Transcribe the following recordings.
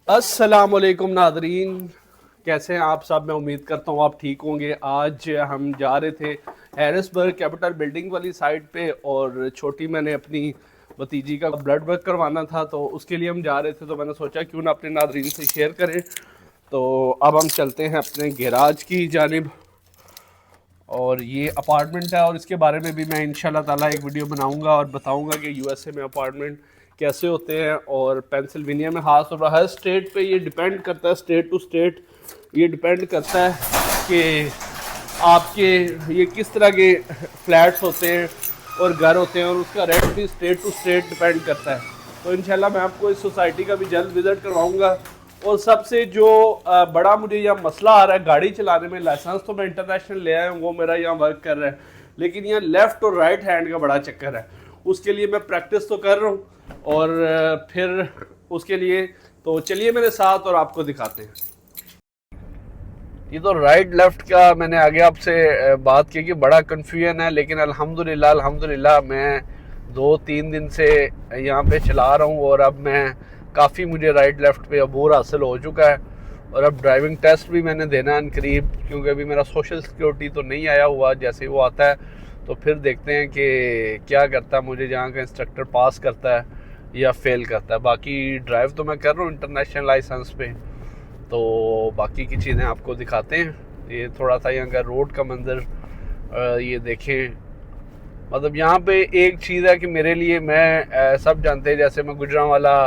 अस्सलाम वालेकुम नादरीन, कैसे हैं आप सब। मैं उम्मीद करता हूँ आप ठीक होंगे। आज हम जा रहे थे हैरिसबर्ग कैपिटल बिल्डिंग वाली साइड पे, और छोटी मैंने अपनी भतीजी का ब्लड वर्क करवाना था, तो उसके लिए हम जा रहे थे। तो मैंने सोचा क्यों ना अपने नादरीन से शेयर करें। तो अब हम चलते हैं अपने गैराज की जानिब, और ये अपार्टमेंट है, और इसके बारे में भी मैं इंशाल्लाह ताला एक वीडियो बनाऊंगा और बताऊंगा कि यूएसए में अपार्टमेंट कैसे होते हैं, और पेंसिल्वेनिया में खास तौर पर हर स्टेट पे ये डिपेंड करता है, स्टेट टू स्टेट ये डिपेंड करता है कि आपके ये किस तरह के फ्लैट्स होते हैं और घर होते हैं, और उसका रेंट भी स्टेट टू स्टेट डिपेंड करता है। तो इंशाल्लाह मैं आपको इस सोसाइटी का भी जल्द विज़िट करवाऊंगा। और सबसे जो बड़ा मुझे यहाँ मसला आ रहा है गाड़ी चलाने में, लाइसेंस तो मैं इंटरनेशनल ले आया हूँ, वो मेरा यहाँ वर्क कर रहा है, लेकिन यहाँ लेफ़्ट और राइट हैंड का बड़ा चक्कर है। उसके लिए मैं प्रैक्टिस तो कर रहा हूँ, और फिर उसके लिए तो चलिए मेरे साथ और आपको दिखाते हैं। ये तो राइट लेफ़्ट का मैंने आगे आपसे बात की कि बड़ा कन्फ्यूजन है, लेकिन अल्हम्दुलिल्लाह अल्हम्दुलिल्लाह मैं 2-3 दिन से यहाँ पे चला रहा हूँ, और अब मैं काफ़ी मुझे राइट लेफ़्ट पे अबूर हासिल हो चुका है। और अब ड्राइविंग टेस्ट भी मैंने देना है करीब, क्योंकि अभी मेरा सोशल सिक्योरिटी तो नहीं आया हुआ। जैसे वो आता है तो फिर देखते हैं कि क्या करता है, मुझे जहाँ का इंस्ट्रक्टर पास करता है या फेल करता है। बाकी ड्राइव तो मैं कर रहा हूँ इंटरनेशनल लाइसेंस पे। तो बाकी की चीज़ें आपको दिखाते हैं। ये थोड़ा सा यहाँ का रोड का मंज़र ये देखें। मतलब यहाँ पे एक चीज़ है कि मेरे लिए, मैं सब जानते हैं, जैसे मैं गुजरांवाला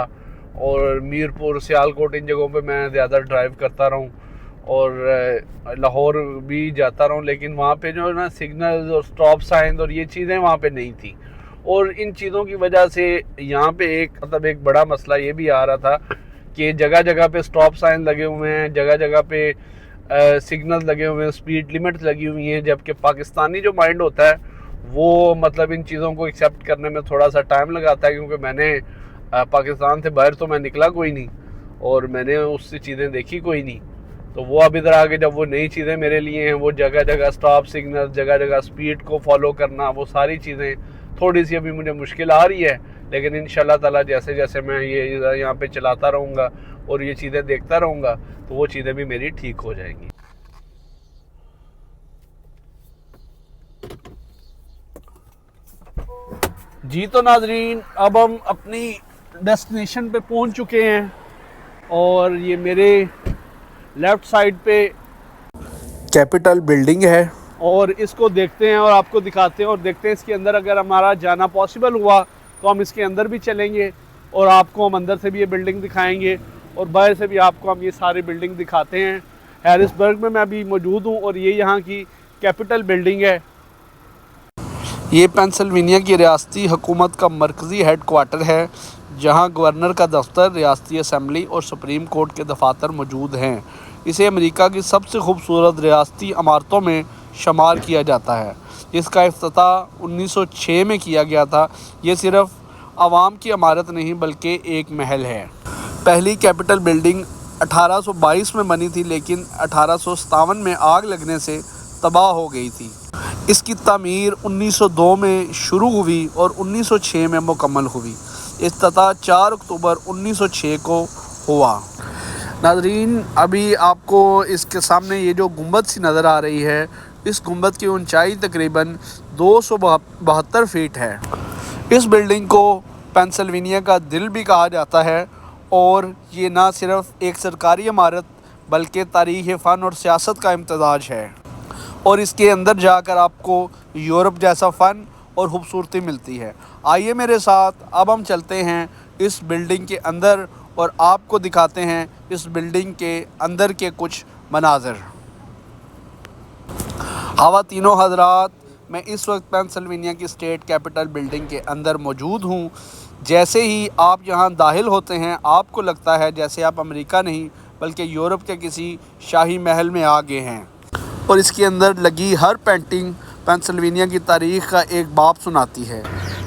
और मीरपुर सियालकोट इन जगहों पे मैं ज़्यादा ड्राइव करता रहूँ, और लाहौर भी जाता रहूँ, लेकिन वहाँ पे जो है ना सिग्नल्स और स्टॉप साइन और ये चीज़ें वहाँ पे नहीं थी। और इन चीज़ों की वजह से यहाँ पे एक बड़ा मसला ये भी आ रहा था कि जगह जगह पे स्टॉप साइन लगे हुए हैं, जगह जगह पे सिग्नल लगे हुए हैं, स्पीड लिमिट लगी हुई हैं, जबकि पाकिस्तानी जो माइंड होता है वो मतलब इन चीज़ों को एक्सेप्ट करने में थोड़ा सा टाइम लगाता है, क्योंकि मैंने पाकिस्तान से बाहर तो मैं निकला कोई नहीं, और मैंने उससे चीज़ें देखी कोई नहीं। तो वो अब इधर आके जब वो नई चीज़ें मेरे लिए हैं, वो जगह जगह स्टॉप सिग्नल, जगह जगह स्पीड को फॉलो करना, वो सारी चीज़ें थोड़ी सी अभी मुझे मुश्किल आ रही है। लेकिन इंशाल्लाह ताला जैसे जैसे मैं ये यहाँ पे चलाता रहूँगा और ये चीज़ें देखता रहूँगा, तो वो चीज़ें भी मेरी ठीक हो जाएंगी। जी तो नाजरीन, अब हम अपनी डेस्टिनेशन पे पहुंच चुके हैं, और ये मेरे लेफ़्ट साइड पे कैपिटल बिल्डिंग है, और इसको देखते हैं और आपको दिखाते हैं, और देखते हैं इसके अंदर अगर हमारा जाना पॉसिबल हुआ तो हम इसके अंदर भी चलेंगे, और आपको हम अंदर से भी ये बिल्डिंग दिखाएंगे, और बाहर से भी आपको हम ये सारी बिल्डिंग दिखाते हैं। हैरिसबर्ग में मैं अभी मौजूद हूँ, और ये यहाँ की कैपिटल बिल्डिंग है। ये पेंसिल्वेनिया की रियासती हुकूमत का मरकज़ी हेड क्वार्टर है, जहाँ गवर्नर का दफ्तर, रियासती असम्बली और सुप्रीम कोर्ट के दफातर मौजूद हैं। इसे अमेरिका की सबसे खूबसूरत रियासती इमारतों में शुमार किया जाता है। इसका इफ्तिताह 1906 में किया गया था। ये सिर्फ आवाम की इमारत नहीं बल्कि एक महल है। पहली कैपिटल बिल्डिंग 1822 में बनी थी, लेकिन 1857 में आग लगने से तबाह हो गई थी। इसकी तामीर 1902 में शुरू हुई और 1906 में मुकम्मल हुई। इफ्तिताह 4 अक्टूबर 1906 को हुआ। नाज़रीन, अभी आपको इसके सामने ये जो गुंबद सी नज़र आ रही है, इस गुंबद की ऊंचाई तकरीबन 272 फीट है। इस बिल्डिंग को पेंसिल्वेनिया का दिल भी कहा जाता है, और ये ना सिर्फ एक सरकारी इमारत बल्कि तारीख़, फ़न और सियासत का इम्तज़ाज है। और इसके अंदर जाकर आपको यूरोप जैसा फ़न और ख़ूबसूरती मिलती है। आइए मेरे साथ, अब हम चलते हैं इस बिल्डिंग के अंदर और आपको दिखाते हैं इस बिल्डिंग के अंदर के कुछ मनाज़र। ख़वातीनो हज़रात, मैं इस वक्त पेंसिल्वेनिया की स्टेट कैपिटल बिल्डिंग के अंदर मौजूद हूँ। जैसे ही आप यहाँ दाखिल होते हैं, आपको लगता है जैसे आप अमेरिका नहीं बल्कि यूरोप के किसी शाही महल में आ गए हैं। और इसके अंदर लगी हर पेंटिंग पेंसिल्वेनिया की तारीख़ का एक बाब सुनाती है।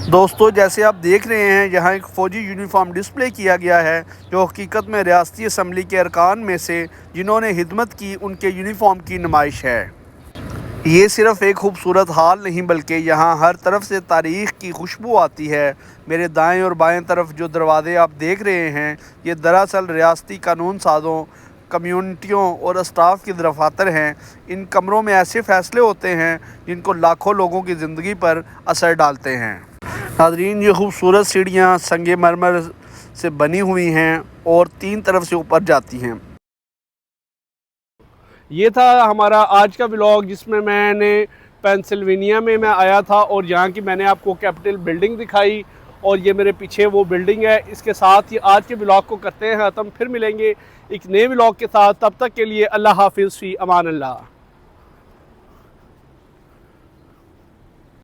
दोस्तों, जैसे आप देख रहे हैं, यहाँ एक फ़ौजी यूनिफॉर्म डिस्प्ले किया गया है, जो हकीकत में रियासती असम्बली के अरकान में से जिन्होंने हिदमत की उनके यूनिफॉर्म की नुमाइश है। ये सिर्फ़ एक खूबसूरत हाल नहीं बल्कि यहाँ हर तरफ से तारीख़ की खुशबू आती है। मेरे दाएं और बाएं तरफ जो दरवाज़े आप देख रहे हैं, ये दरअसल रियासती कानून साज़ों, कम्युनिटियों और स्टाफ की दफातर हैं। इन कमरों में ऐसे फ़ैसले होते हैं जिनको लाखों लोगों की ज़िंदगी पर असर डालते हैं। नाज़रीन, ये खूबसूरत सीढ़ियाँ संगे मरमर से बनी हुई हैं और 3 तरफ से ऊपर जाती हैं। ये था हमारा आज का व्लॉग, जिसमें मैंने पेंसिल्वेनिया में मैं आया था और यहाँ की मैंने आपको कैपिटल बिल्डिंग दिखाई और ये मेरे पीछे वो बिल्डिंग है। इसके साथ ही आज के व्लॉग को करते हैं ख़त्म। फिर मिलेंगे एक नए व्लॉग के साथ। तब तक के लिए अल्लाह हाफिज़, फ़ी अमान अल्लाह।